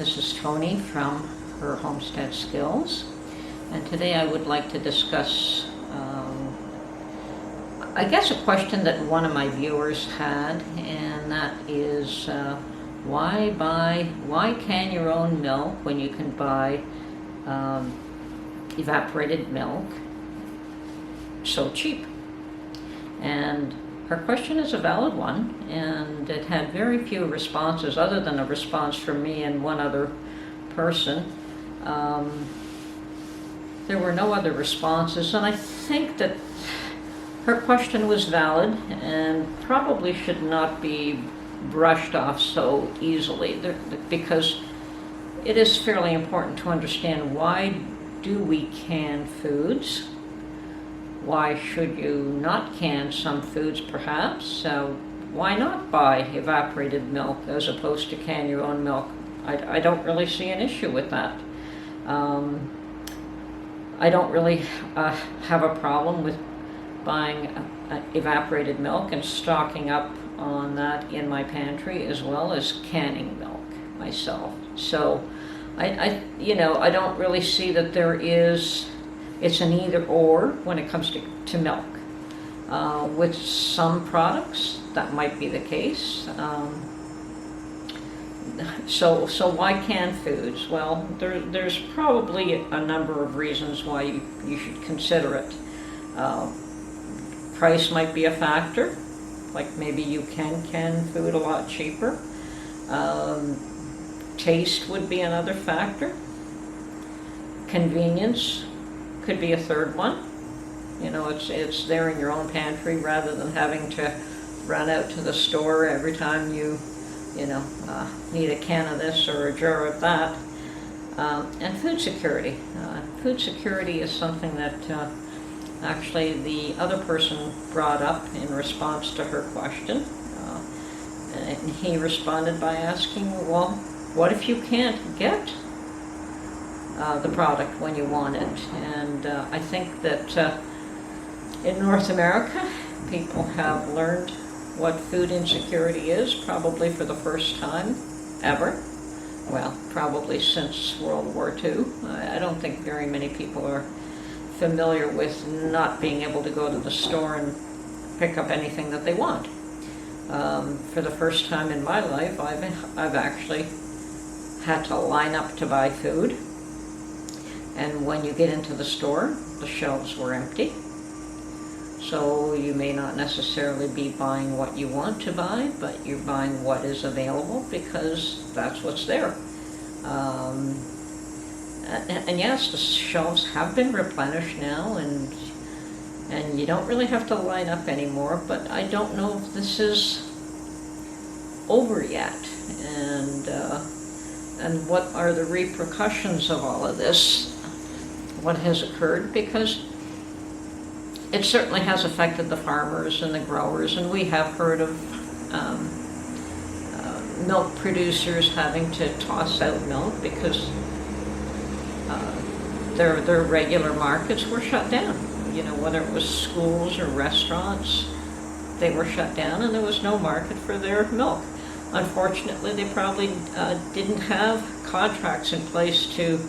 This is Tony from her Homestead Skills, and today I would like to discuss I guess a question that one of my viewers had, and that is why can your own milk when you can buy evaporated milk so cheap? And her question is a valid one, and it had very few responses other than a response from me and one other person. There were no other responses, and I think that her question was valid and probably should not be brushed off so easily, because it is fairly important to understand, why do we can foods? Why should you not can some foods, perhaps? Why not buy evaporated milk as opposed to can your own milk? I don't really see an issue with that. I don't really have a problem with buying evaporated milk and stocking up on that in my pantry, as well as canning milk myself. So I don't really see that it's an either or when it comes to milk. With some products, that might be the case. So why canned foods? Well, there's probably a number of reasons why you should consider it. Price might be a factor, like maybe you can can food a lot cheaper. Taste would be another factor. Convenience could be a third one. It's there in your own pantry rather than having to run out to the store every time you need a can of this or a jar of that. And food security. Food security is something that actually the other person brought up in response to her question. And he responded by asking, well, what if you can't get the product when you want it? And I think that in North America, people have learned what food insecurity is, probably for the first time ever. Well, probably since World War II. I don't think very many people are familiar with not being able to go to the store and pick up anything that they want. For the first time in my life, I've actually had to line up to buy food. And when you get into the store, the shelves were empty. So you may not necessarily be buying what you want to buy, but you're buying what is available because that's what's there. And yes, the shelves have been replenished now, and you don't really have to line up anymore, but I don't know if this is over yet. And what are the repercussions of all of this? What has occurred? Because it certainly has affected the farmers and the growers, and we have heard of milk producers having to toss out milk because their regular markets were shut down. Whether it was schools or restaurants, they were shut down, and there was no market for their milk. Unfortunately, they probably didn't have contracts in place to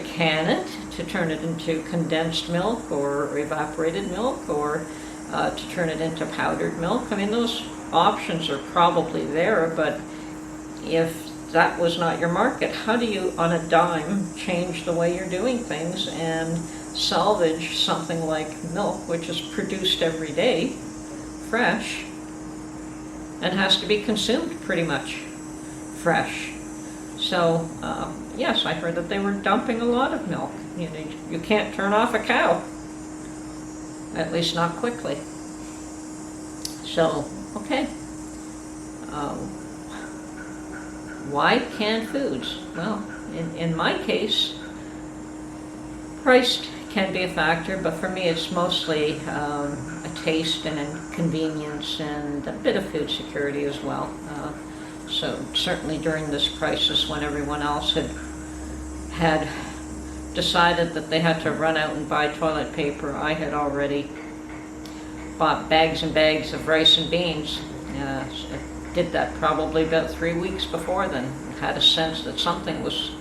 can it, to turn it into condensed milk or evaporated milk, or to turn it into powdered milk. I mean, those options are probably there, but if that was not your market, how do you, on a dime, change the way you're doing things and salvage something like milk, which is produced every day, fresh, and has to be consumed pretty much fresh? So, yes, I heard that they were dumping a lot of milk. You can't turn off a cow, at least not quickly. So, okay. Why canned foods? Well, in my case, price can be a factor, but for me it's mostly a taste and a convenience and a bit of food security as well. So certainly during this crisis, when everyone else had decided that they had to run out and buy toilet paper, I had already bought bags and bags of rice and beans did that probably about 3 weeks before then. Had a sense that something was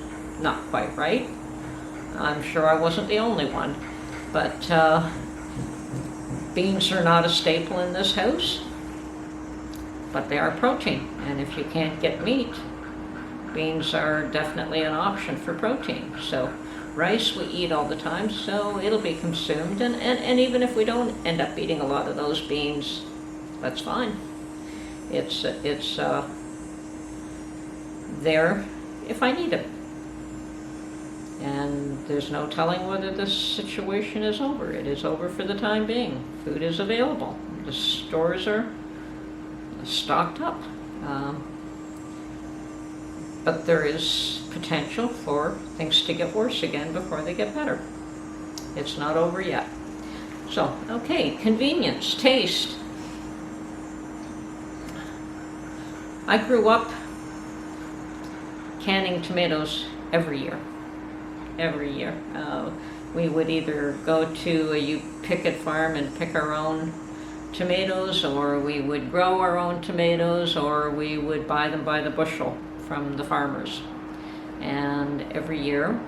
not quite right. I'm sure I wasn't the only one. But beans are not a staple in this house, but they are protein. And if you can't get meat, beans are definitely an option for protein. So rice we eat all the time, so it'll be consumed. And even if we don't end up eating a lot of those beans, that's fine. It's there if I need it. And there's no telling whether this situation is over. It is over for the time being. Food is available. The stores are stocked up. But there is potential for things to get worse again before they get better. It's not over yet. So, okay, convenience, taste. I grew up canning tomatoes every year. Every year. We would either go to a picket farm and pick our own tomatoes, or we would grow our own tomatoes, or we would buy them by the bushel from the farmers. And every year,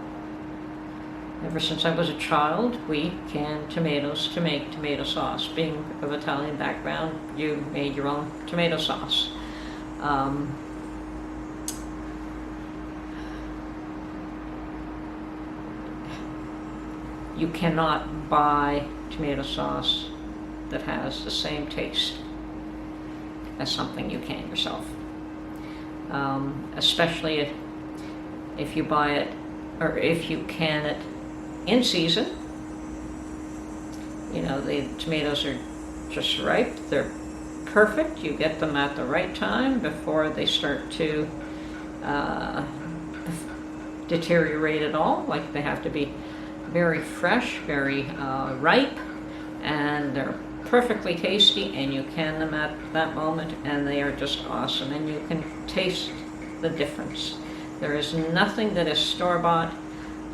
ever since I was a child, we canned tomatoes to make tomato sauce. Being of Italian background, you made your own tomato sauce. You cannot buy tomato sauce that has the same taste as something you can yourself. Especially if you buy it, or if you can it in season. You know, the tomatoes are just ripe, they're perfect, you get them at the right time before they start to deteriorate at all. Like, they have to be very fresh, very ripe, and they're perfectly tasty, and you can them at that moment, and they are just awesome, and you can taste the difference. There is nothing that is store-bought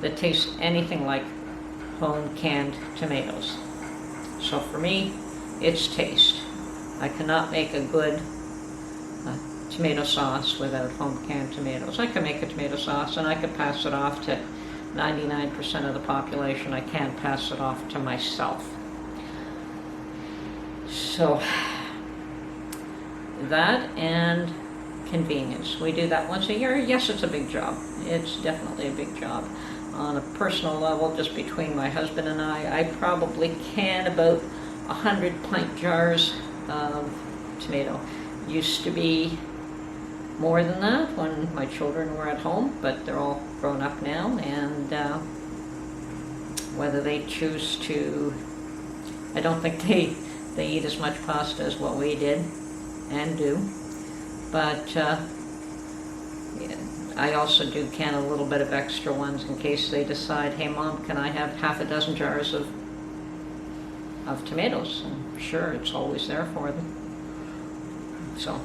that tastes anything like home canned tomatoes. So for me, it's taste. I cannot make a good tomato sauce without home canned tomatoes. I can make a tomato sauce and I could pass it off to 99% of the population. I can't pass it off to myself. So that and convenience. We do that once a year. Yes, it's a big job. It's definitely a big job. On a personal level, just between my husband and I probably can about 100 pint jars of tomato. Used to be more than that when my children were at home, but they're all grown up now, and whether they choose to, I don't think they eat as much pasta as what we did and do, but yeah, I also do can a little bit of extra ones in case they decide, hey Mom, can I have half a dozen jars of tomatoes? And sure, it's always there for them. So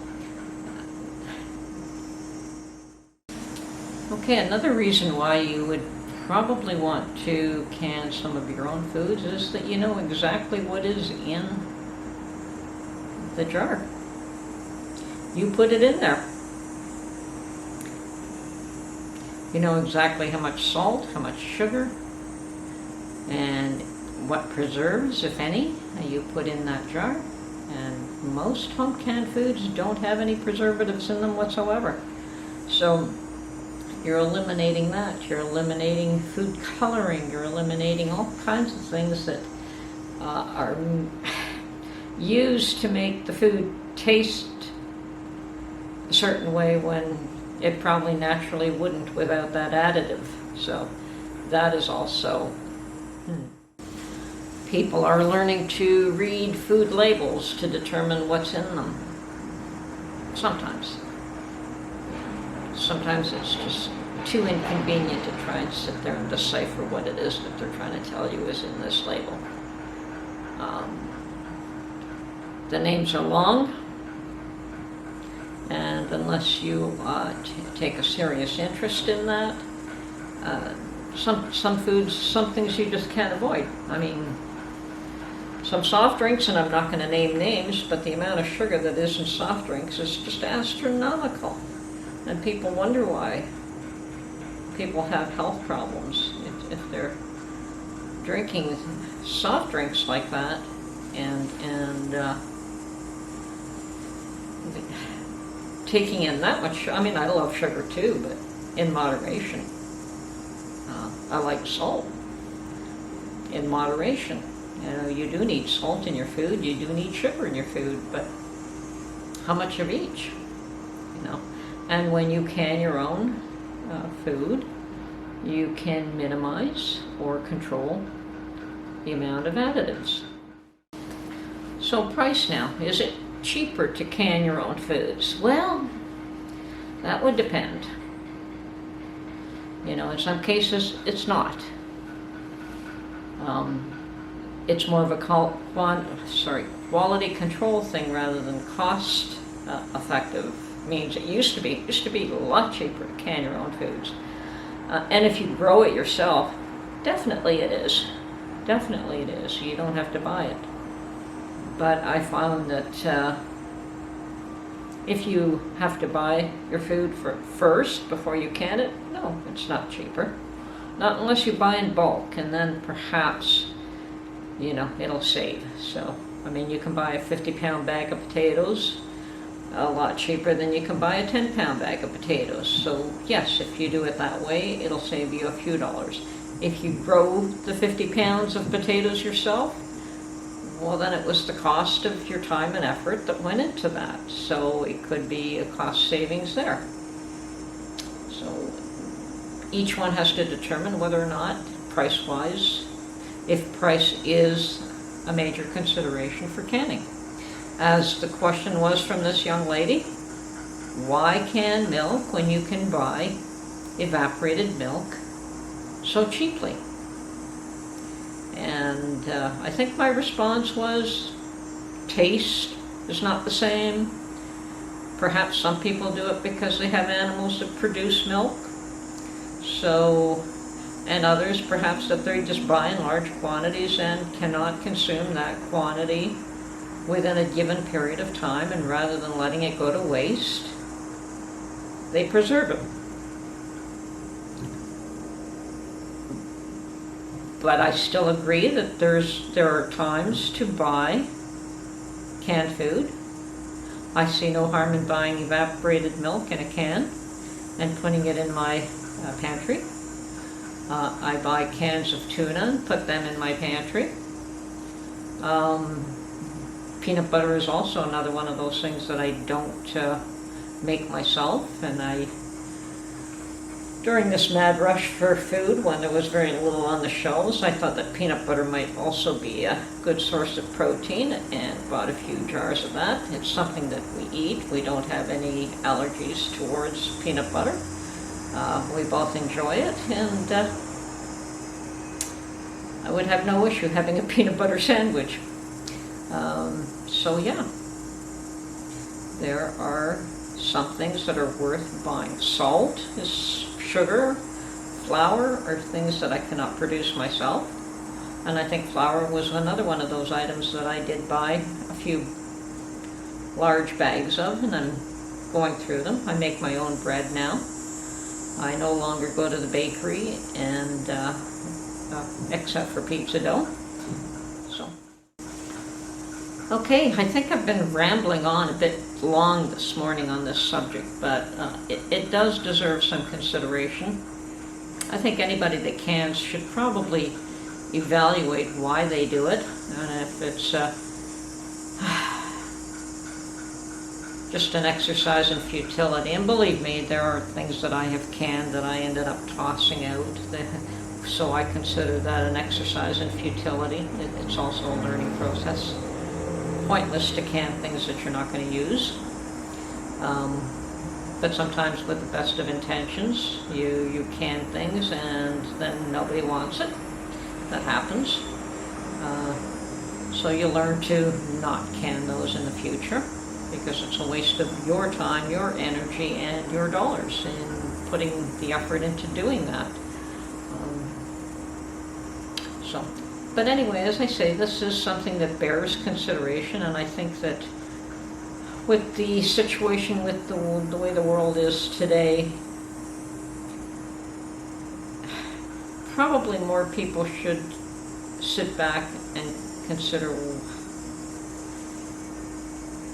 okay, another reason why you would probably want to can some of your own foods is that you know exactly what is in the jar. You put it in there. You know exactly how much salt, how much sugar, and what preserves, if any, you put in that jar. And most home canned foods don't have any preservatives in them whatsoever. So you're eliminating that. You're eliminating food coloring. You're eliminating all kinds of things that are used to make the food taste a certain way when it probably naturally wouldn't without that additive. So that is also... People are learning to read food labels to determine what's in them. Sometimes. Sometimes it's just too inconvenient to try and sit there and decipher what it is that they're trying to tell you is in this label. The names are long, and unless you take a serious interest in that, some foods, some things you just can't avoid. I mean, some soft drinks, and I'm not going to name names, but the amount of sugar that is in soft drinks is just astronomical. And people wonder why people have health problems if they're drinking soft drinks like that and taking in that much. I mean, I love sugar too, but in moderation. I like salt in moderation. You know, you do need salt in your food, you do need sugar in your food, but how much of each? You know, and when you can your own food, you can minimize or control the amount of additives. So price now, is it cheaper to can your own foods? Well, that would depend. You know, in some cases it's not. It's more of a quality control thing rather than cost effective means. It used to be a lot cheaper to can your own foods. And if you grow it yourself, definitely it is. Definitely it is. You don't have to buy it. But I found that if you have to buy your food first before you can it, no, it's not cheaper. Not unless you buy in bulk, and then perhaps, you know, it'll save. So, I mean, you can buy a 50-pound bag of potatoes a lot cheaper than you can buy a 10-pound bag of potatoes. So, yes, if you do it that way, it'll save you a few dollars. If you grow the 50 pounds of potatoes yourself, well, then it was the cost of your time and effort that went into that. So it could be a cost savings there. So each one has to determine whether or not, price-wise, if price is a major consideration for canning. As the question was from this young lady, why can milk when you can buy evaporated milk so cheaply? And I think my response was, taste is not the same. Perhaps some people do it because they have animals that produce milk. So, and others perhaps that they just buy in large quantities and cannot consume that quantity within a given period of time, and rather than letting it go to waste, they preserve it. But I still agree that there are times to buy canned food. I see no harm in buying evaporated milk in a can and putting it in my pantry. I buy cans of tuna and put them in my pantry. Peanut butter is also another one of those things that I don't make myself, and during this mad rush for food, when there was very little on the shelves, I thought that peanut butter might also be a good source of protein, and bought a few jars of that. It's something that we eat. We don't have any allergies towards peanut butter. We both enjoy it, and I would have no issue having a peanut butter sandwich. So yeah, there are some things that are worth buying. Salt is sugar, flour are things that I cannot produce myself. And I think flour was another one of those items that I did buy a few large bags of, and I'm going through them. I make my own bread now. I no longer go to the bakery and except for pizza dough. So, okay, I think I've been rambling on a bit long this morning on this subject, but it does deserve some consideration. I think anybody that cans should probably evaluate why they do it, and if it's just an exercise in futility. And believe me, there are things that I have canned that I ended up tossing out, so I consider that an exercise in futility. It's also a learning process. Pointless to can things that you're not going to use. But sometimes with the best of intentions, you can things and then nobody wants it. That happens. So you learn to not can those in the future, because it's a waste of your time, your energy, and your dollars in putting the effort into doing that. So But anyway, as I say, this is something that bears consideration, and I think that with the situation with the way the world is today, probably more people should sit back and consider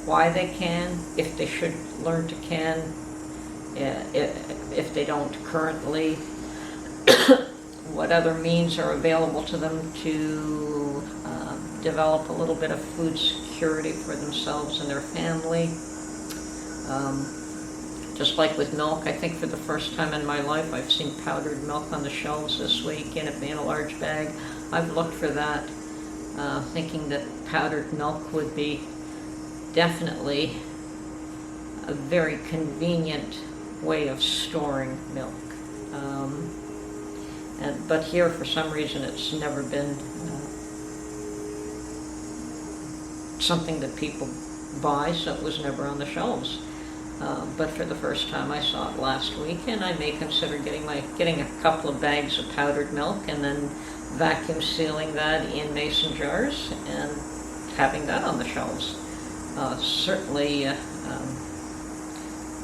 why they can, if they should learn to can, if they don't currently, what other means are available to them to develop a little bit of food security for themselves and their family. Just like with milk, I think for the first time in my life I've seen powdered milk on the shelves this week in a large bag. I've looked for that, thinking that powdered milk would be definitely a very convenient way of storing milk. But here, for some reason, it's never been something that people buy, so it was never on the shelves. But for the first time, I saw it last week, and I may consider getting a couple of bags of powdered milk and then vacuum sealing that in mason jars and having that on the shelves. Certainly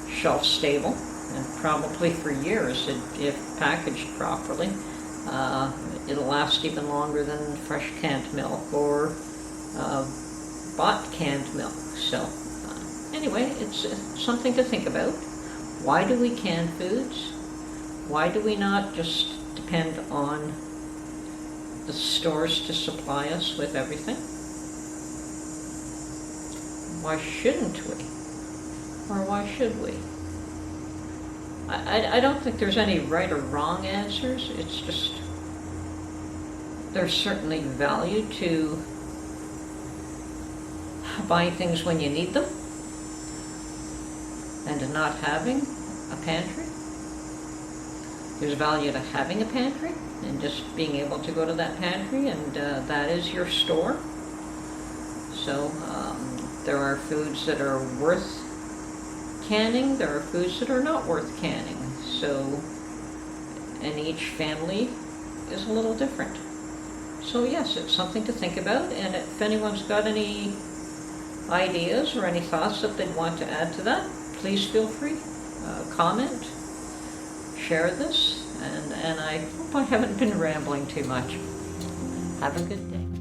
shelf stable, and probably for years if packaged properly. It'll last even longer than fresh canned milk or bought canned milk. So anyway, it's something to think about. Why do we can foods? Why do we not just depend on the stores to supply us with everything? Why shouldn't we? Or why should we? I don't think there's any right or wrong answers. It's just there's certainly value to buying things when you need them and to not having a pantry. There's value to having a pantry and just being able to go to that pantry, and that is your store. So there are foods that are worth canning, there are foods that are not worth canning. So, and each family is a little different. So yes, it's something to think about, and if anyone's got any ideas or any thoughts that they'd want to add to that, please feel free. Comment, share this, and I hope I haven't been rambling too much. Have a good day.